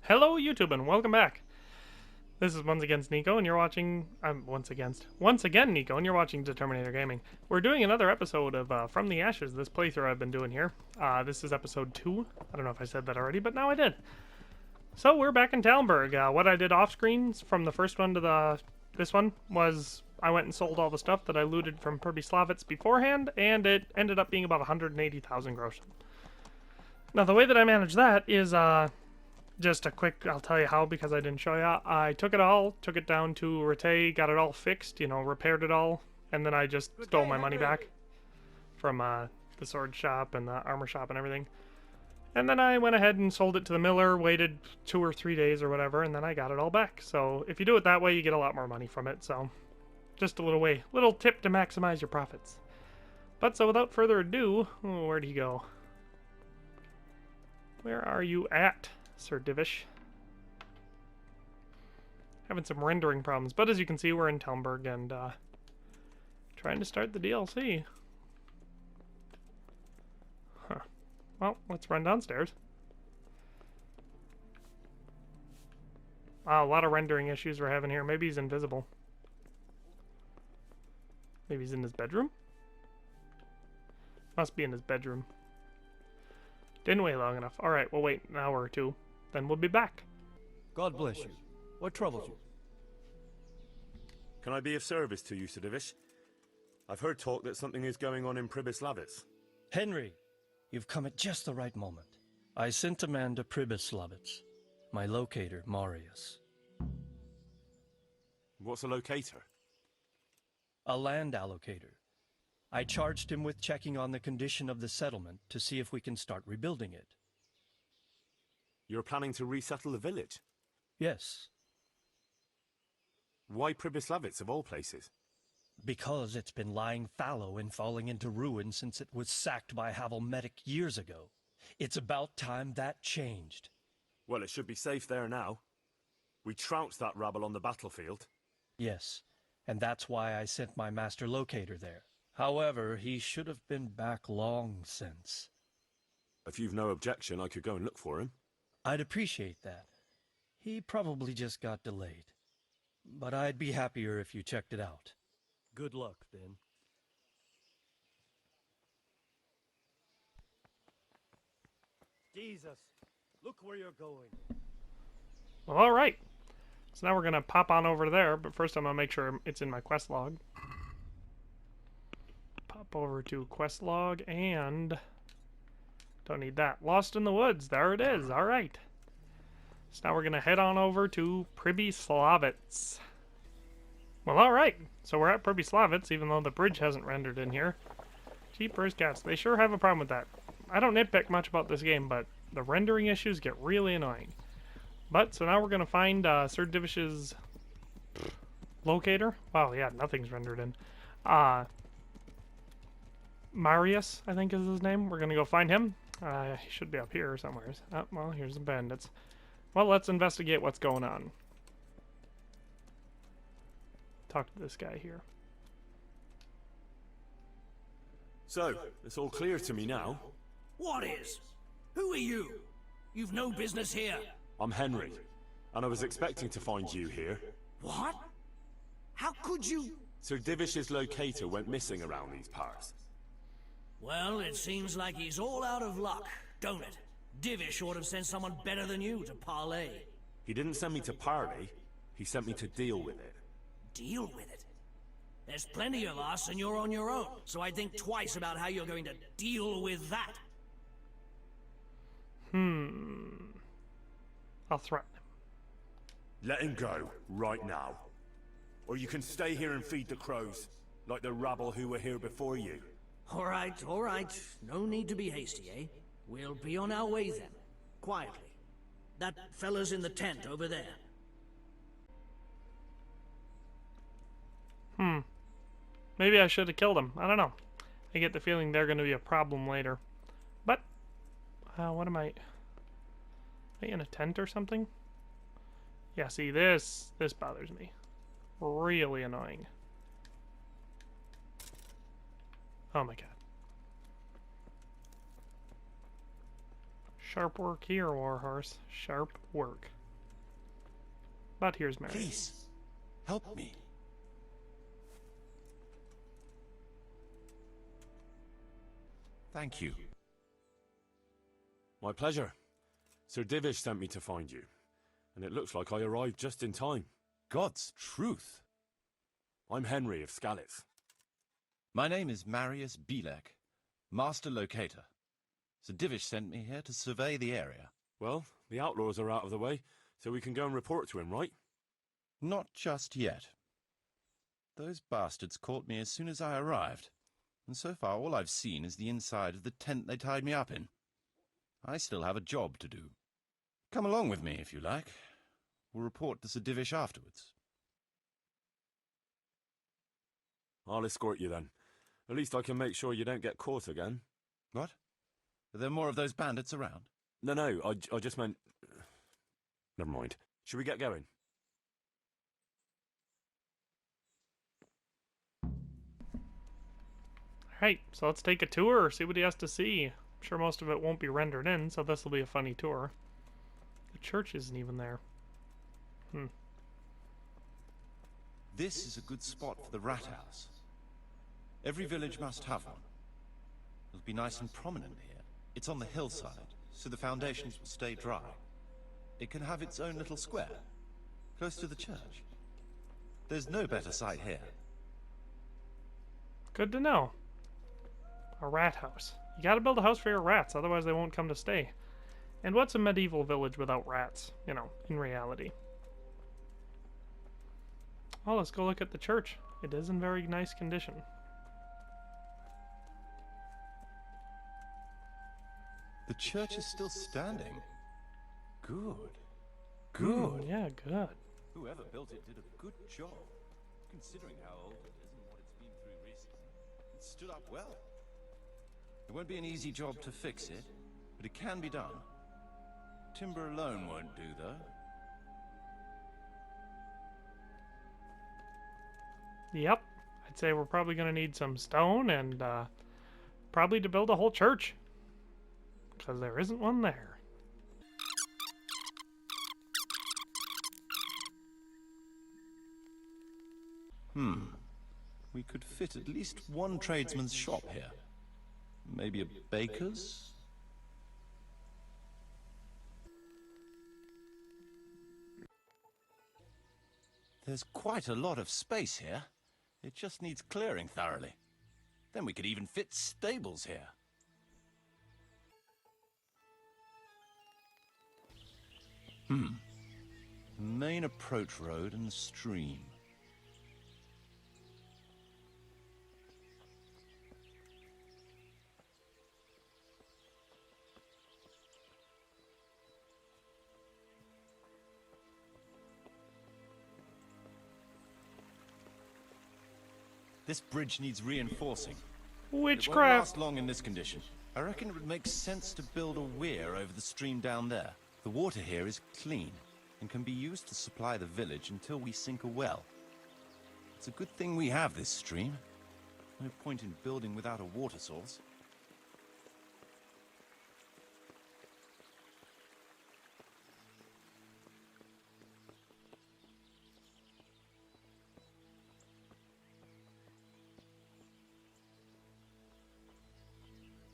Hello YouTube and welcome back. This is Once Against Nico and you're watching... Once again Nico and you're watching Determinator Gaming. We're doing another episode of From the Ashes, this playthrough I've been doing here. This is episode 2. I don't know if I said that already, but now I did. So we're back in Talmberg. What I did off screen from the first one to this one was I went and sold all the stuff that I looted from Slavitz beforehand, and it ended up being about 180,000 gross. Now the way that I managed that is... just a quick, I'll tell you how because I didn't show you. I took it down to Rete, got it all fixed, repaired it all, and then I just stole my money back from the sword shop and the armor shop and everything. And then I went ahead and sold it to the miller, waited 2 or 3 days or whatever, and then I got it all back. So if you do it that way, you get a lot more money from it. So just a little tip to maximize your profits. But so without further ado, where'd he go? Where are you at, Sir Divish? Having some rendering problems, but as you can see, we're in Talmberg and trying to start the DLC. Huh. Well, let's run downstairs. Wow, a lot of rendering issues we're having here. Maybe he's invisible. Maybe he's in his bedroom? Must be in his bedroom. Didn't wait long enough. Alright, we'll wait an hour or two. Then we'll be back. God bless you. What troubles you? Can I be of service to you, Sir Divish? I've heard talk that something is going on in Pribyslavitz. Henry, you've come at just the right moment. I sent a man to Pribyslavitz. My locator, Marius. What's a locator? A land allocator. I charged him with checking on the condition of the settlement to see if we can start rebuilding it. You're planning to resettle the village? Yes. Why Pribyslavitz of all places? Because it's been lying fallow and falling into ruin since it was sacked by Havelmetic years ago. It's about time that changed. Well, it should be safe there now. We trounced that rabble on the battlefield. Yes, and that's why I sent my master locator there. However, he should have been back long since. If you've no objection, I could go and look for him. I'd appreciate that. He probably just got delayed. But I'd be happier if you checked it out. Good luck, then. Jesus, look where you're going. Well, alright. So now we're going to pop on over there, but first I'm going to make sure it's in my quest log. Pop over to quest log and... don't need that. Lost in the Woods. There it is. Alright. So now we're going to head on over to Pribyslavitz. Well, alright. So we're at Pribyslavitz, even though the bridge hasn't rendered in here. Jeepers cats. They sure have a problem with that. I don't nitpick much about this game, but the rendering issues get really annoying. But, so now we're going to find Sir Divish's locator. Wow, yeah, nothing's rendered in. Marius, I think is his name. We're going to go find him. He should be up here somewhere. Oh, well, here's some bandits. Well, let's investigate what's going on. Talk to this guy here. So, it's all clear to me now. What is? Who are you? You've no business here. I'm Henry, and I was expecting to find you here. What? How could you? Sir Divish's locator went missing around these parts. Well, it seems like he's all out of luck, don't it? Divish ought to have sent someone better than you to parley. He didn't send me to parley, he sent me to deal with it. Deal with it? There's plenty of us and you're on your own, so I'd think twice about how you're going to deal with that. I'll threaten him. Let him go, right now. Or you can stay here and feed the crows, like the rabble who were here before you. All right. No need to be hasty, eh? We'll be on our way then. Quietly. That fella's in the tent over there. Maybe I should have killed him. I don't know. I get the feeling they're going to be a problem later. But, what am I... Am I in a tent or something? Yeah, see, this bothers me. Really annoying. Oh my god. Sharp work here, Warhorse. Sharp work. But here's Marius. Please, help me. Thank you. My pleasure. Sir Divish sent me to find you, and it looks like I arrived just in time. God's truth. I'm Henry of Skalitz. My name is Marius Belek, Master Locator. Sir Divish sent me here to survey the area. Well, the outlaws are out of the way, so we can go and report to him, right? Not just yet. Those bastards caught me as soon as I arrived, and so far all I've seen is the inside of the tent they tied me up in. I still have a job to do. Come along with me, if you like. We'll report to Sir Divish afterwards. I'll escort you then. At least I can make sure you don't get caught again. What? Are there more of those bandits around? No, I just meant... Never mind. Should we get going? Alright, so let's take a tour, see what he has to see. I'm sure most of it won't be rendered in, so this will be a funny tour. The church isn't even there. This is a good spot for the rat house. Every village must have one. It'll be nice and prominent here. It's on the hillside, so the foundations will stay dry. It can have its own little square, close to the church. There's no better site here. Good to know. A rat house. You gotta build a house for your rats, otherwise they won't come to stay. And what's a medieval village without rats? You know, in reality. Oh, let's go look at the church. It is in very nice condition. The church is still standing. Good. Yeah, good. Whoever built it did a good job, considering how old it is and what it's been through recently. It stood up well. It won't be an easy job to fix it, but it can be done. Timber alone won't do, though. Yep. I'd say we're probably going to need some stone and probably to build a whole church. Because there isn't one there. We could fit at least one tradesman's shop here. Maybe a baker's? There's quite a lot of space here. It just needs clearing thoroughly. Then we could even fit stables here. The main approach road and the stream. This bridge needs reinforcing. It won't Witchcraft! last long in this condition. I reckon it would make sense to build a weir over the stream down there. The water here is clean and can be used to supply the village until we sink a well. It's a good thing we have this stream. No point in building without a water source.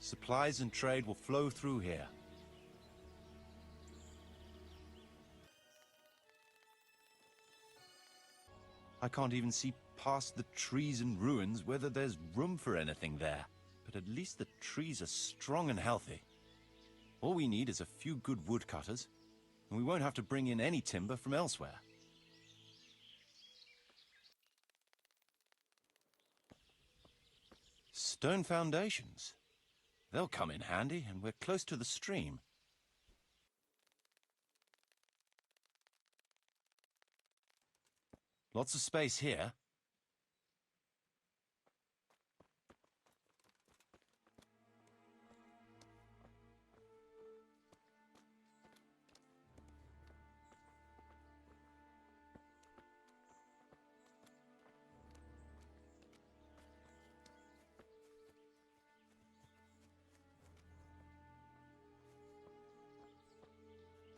Supplies and trade will flow through here. I can't even see past the trees and ruins whether there's room for anything there. But at least the trees are strong and healthy. All we need is a few good woodcutters, and we won't have to bring in any timber from elsewhere. Stone foundations. They'll come in handy, and we're close to the stream. Lots of space here.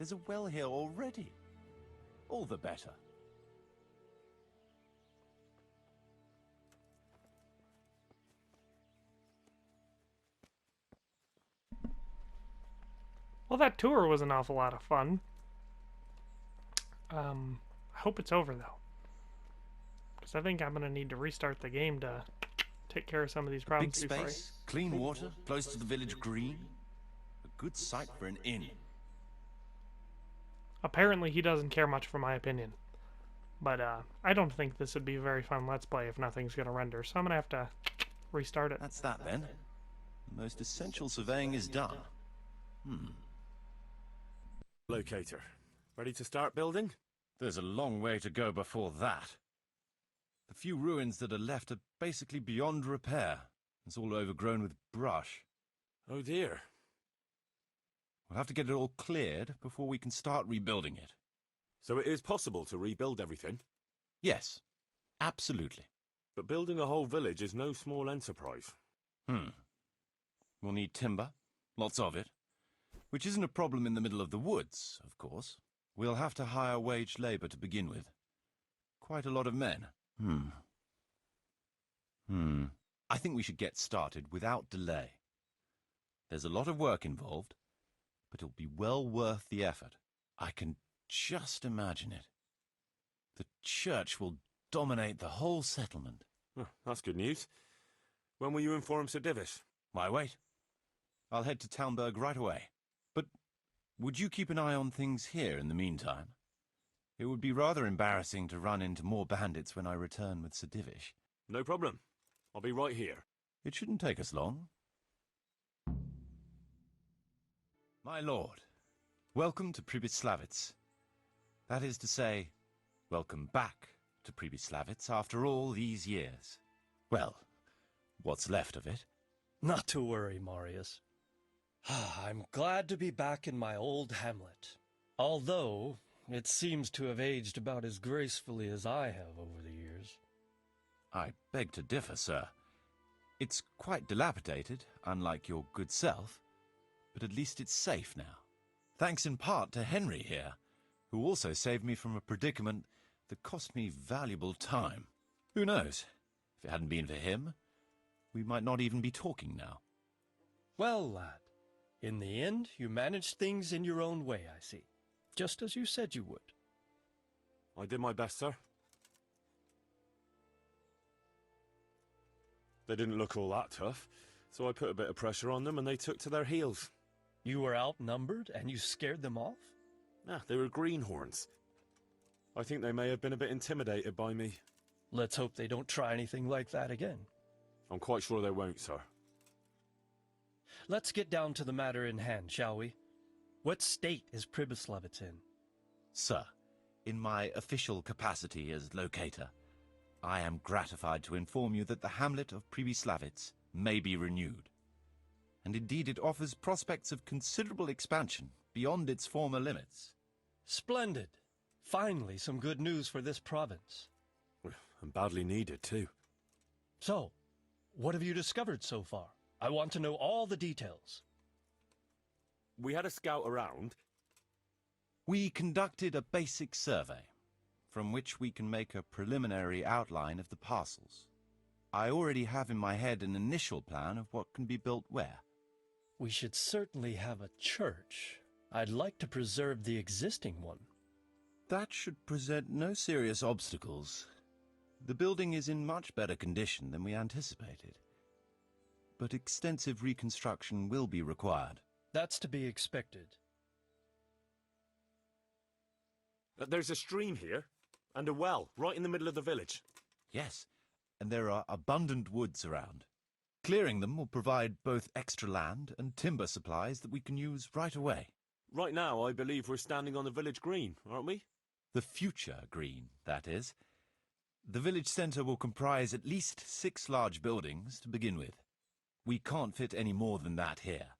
There's a well here already. All the better. Well, that tour was an awful lot of fun. I hope it's over, though. Because I think I'm going to need to restart the game to take care of some of these problems. Big space, clean water, close to the village green. A good site for an inn. Apparently he doesn't care much for my opinion. But I don't think this would be a very fun Let's Play if nothing's going to render. So I'm going to have to restart it. That's that then. The most essential surveying is done. Locator. Ready to start building? There's a long way to go before that. The few ruins that are left are basically beyond repair. It's all overgrown with brush. Oh dear. We'll have to get it all cleared before we can start rebuilding it. So it is possible to rebuild everything? Yes, absolutely. But building a whole village is no small enterprise. We'll need timber, lots of it, which isn't a problem in the middle of the woods, of course. We'll have to hire wage labor to begin with. Quite a lot of men. I think we should get started without delay. There's a lot of work involved, but it'll be well worth the effort. I can just imagine it. The church will dominate the whole settlement. Oh, that's good news. When will you inform Sir Divish? Why wait? I'll head to Townburg right away. But would you keep an eye on things here in the meantime? It would be rather embarrassing to run into more bandits when I return with Sir Divish. No problem. I'll be right here. It shouldn't take us long. My lord, welcome to Pribyslavitz. That is to say, welcome back to Pribyslavitz after all these years. Well, what's left of it. Not to worry, Marius. I'm glad to be back in my old hamlet. Although, it seems to have aged about as gracefully as I have over the years. I beg to differ, sir. It's quite dilapidated, unlike your good self, but at least it's safe now. Thanks in part to Henry here, who also saved me from a predicament that cost me valuable time. Who knows? If it hadn't been for him, we might not even be talking now. Well, lad, in the end, you managed things in your own way, I see. Just as you said you would. I did my best, sir. They didn't look all that tough, so I put a bit of pressure on them and they took to their heels. You were outnumbered and you scared them off? They were greenhorns. I think they may have been a bit intimidated by me. Let's hope they don't try anything like that again. I'm quite sure they won't, sir. Let's get down to the matter in hand, shall we? What state is Pribyslavitz in? Sir, in my official capacity as locator, I am gratified to inform you that the hamlet of Pribyslavitz may be renewed. And indeed it offers prospects of considerable expansion beyond its former limits. Splendid. Finally, some good news for this province. And badly needed, too. So, what have you discovered so far? I want to know all the details. We had a scout around. We conducted a basic survey, from which we can make a preliminary outline of the parcels. I already have in my head an initial plan of what can be built where. We should certainly have a church. I'd like to preserve the existing one. That should present no serious obstacles. The building is in much better condition than we anticipated. But extensive reconstruction will be required. That's to be expected. There's a stream here, and a well, right in the middle of the village. Yes, and there are abundant woods around. Clearing them will provide both extra land and timber supplies that we can use right away. Right now, I believe we're standing on the village green, aren't we? The future green, that is. The village centre will comprise at least 6 large buildings to begin with. We can't fit any more than that here,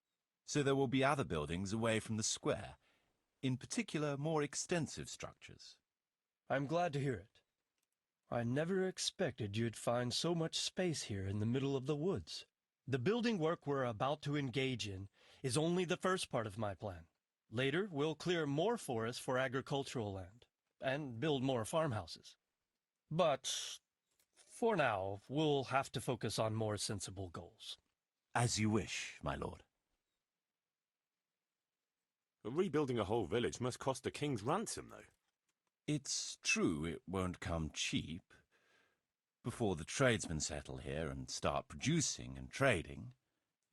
so there will be other buildings away from the square, in particular more extensive structures. I'm glad to hear it. I never expected you'd find so much space here in the middle of the woods. The building work we're about to engage in is only the first part of my plan. Later, we'll clear more forest for agricultural land and build more farmhouses. But for now, we'll have to focus on more sensible goals. As you wish, my lord. Rebuilding a whole village must cost a king's ransom, though. It's true it won't come cheap. Before the tradesmen settle here and start producing and trading,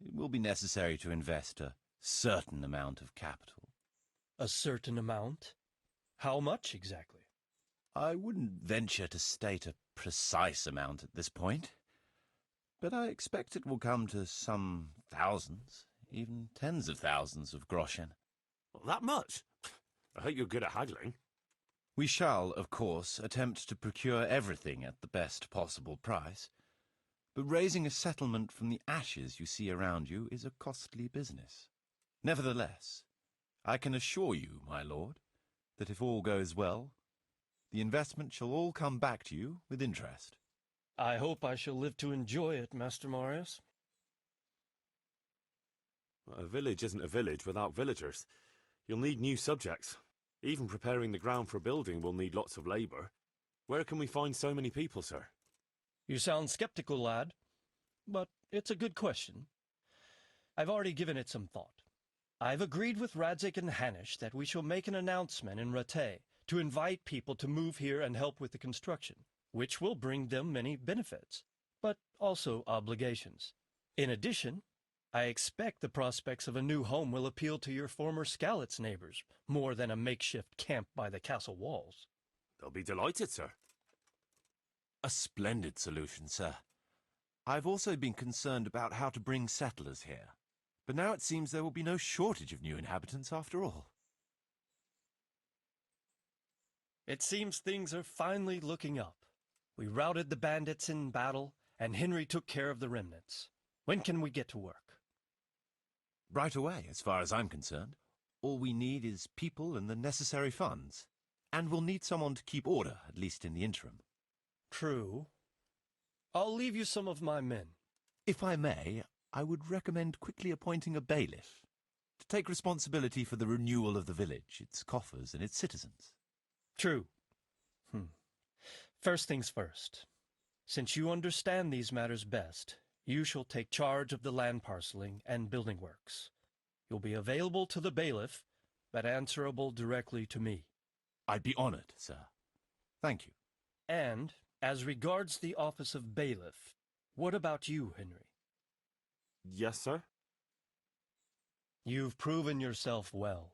it will be necessary to invest a certain amount of capital. A certain amount? How much exactly? I wouldn't venture to state a precise amount at this point, but I expect it will come to some thousands, even tens of thousands of groschen. Well, that much? I hope you're good at haggling. We shall, of course, attempt to procure everything at the best possible price, but raising a settlement from the ashes you see around you is a costly business. Nevertheless, I can assure you, my lord, that if all goes well, the investment shall all come back to you with interest. I hope I shall live to enjoy it, Master Marius. A village isn't a village without villagers. You'll need new subjects. Even preparing the ground for a building will need lots of labor. Where can we find so many people, sir? You sound skeptical, lad, but it's a good question. I've already given it some thought. I've agreed with Radzik and Hanish that we shall make an announcement in Rattay to invite people to move here and help with the construction, which will bring them many benefits, but also obligations. In addition, I expect the prospects of a new home will appeal to your former Skalitz neighbors more than a makeshift camp by the castle walls. They'll be delighted, sir. A splendid solution, sir. I've also been concerned about how to bring settlers here, but now it seems there will be no shortage of new inhabitants after all. It seems things are finally looking up. We routed the bandits in battle, and Henry took care of the remnants. When can we get to work? Right away, as far as I'm concerned. All we need is people and the necessary funds. And we'll need someone to keep order, at least in the interim. True. I'll leave you some of my men. If I may, I would recommend quickly appointing a bailiff to take responsibility for the renewal of the village, its coffers and its citizens. True. First things first. Since you understand these matters best, you shall take charge of the land parceling and building works. You'll be available to the bailiff, but answerable directly to me. I'd be honored, sir. Thank you. And, as regards the office of bailiff, what about you, Henry? Yes, sir? You've proven yourself well.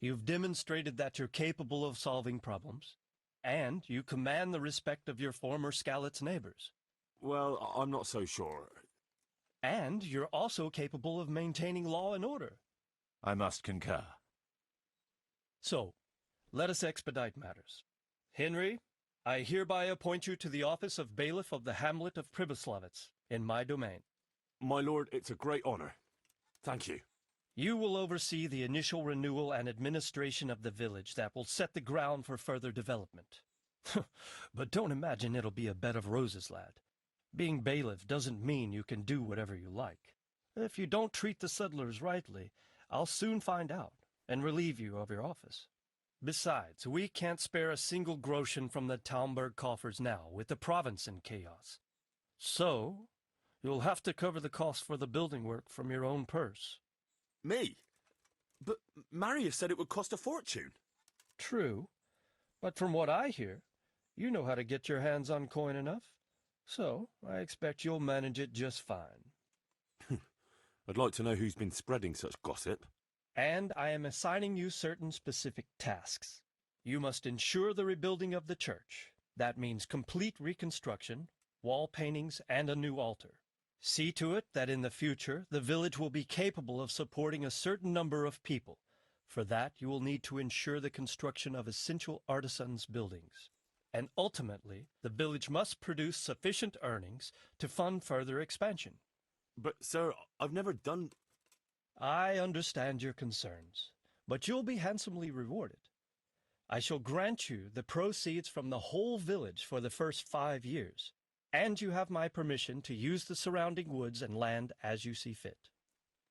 You've demonstrated that you're capable of solving problems, and you command the respect of your former Skalitz neighbors. Well, I'm not so sure. And you're also capable of maintaining law and order. I must concur. So, let us expedite matters. Henry, I hereby appoint you to the office of bailiff of the hamlet of Pribyslavitz, in my domain. My lord, it's a great honor. Thank you. You will oversee the initial renewal and administration of the village that will set the ground for further development. But don't imagine it'll be a bed of roses, lad. Being bailiff doesn't mean you can do whatever you like. If you don't treat the settlers rightly, I'll soon find out and relieve you of your office. Besides, we can't spare a single groschen from the Talmberg coffers now, with the province in chaos. So, you'll have to cover the cost for the building work from your own purse. Me? But Marius said it would cost a fortune. True, but from what I hear, you know how to get your hands on coin enough. So, I expect you'll manage it just fine. I'd like to know who's been spreading such gossip. And I am assigning you certain specific tasks. You must ensure the rebuilding of the church. That means complete reconstruction, wall paintings, and a new altar. See to it that in the future, the village will be capable of supporting a certain number of people. For that, you will need to ensure the construction of essential artisans' buildings. And ultimately, the village must produce sufficient earnings to fund further expansion. But, sir, I've never done... I understand your concerns, but you'll be handsomely rewarded. I shall grant you the proceeds from the whole village for the first 5 years, and you have my permission to use the surrounding woods and land as you see fit.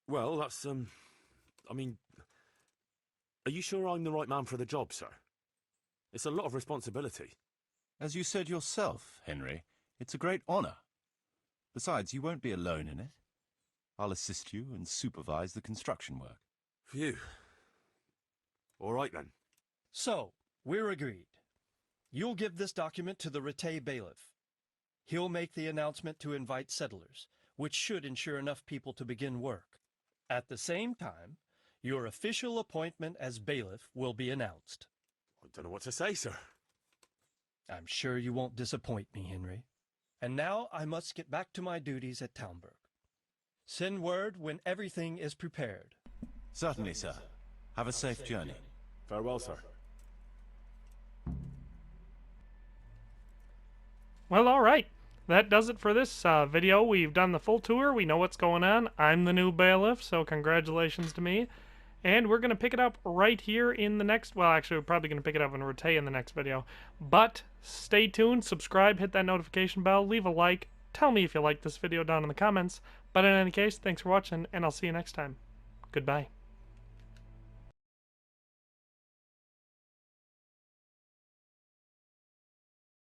Well, that's, I mean... Are you sure I'm the right man for the job, sir? It's a lot of responsibility. As you said yourself, Henry, it's a great honor. Besides, you won't be alone in it. I'll assist you and supervise the construction work. Phew. All right, then. So, we're agreed. You'll give this document to the Rete bailiff. He'll make the announcement to invite settlers, which should ensure enough people to begin work. At the same time, your official appointment as bailiff will be announced. I don't know what to say, sir. I'm sure you won't disappoint me, Henry. And now I must get back to my duties at Townburg. Send word when everything is prepared. Certainly, sir. Have a safe journey. Farewell, sir. Well, alright. That does it for this video. We've done the full tour. We know what's going on. I'm the new bailiff, so congratulations to me. And we're going to pick it up right here in the next... Well, actually, we're probably going to pick it up in Rete in the next video. But stay tuned, subscribe, hit that notification bell, leave a like. Tell me if you like this video down in the comments. But in any case, thanks for watching, and I'll see you next time. Goodbye.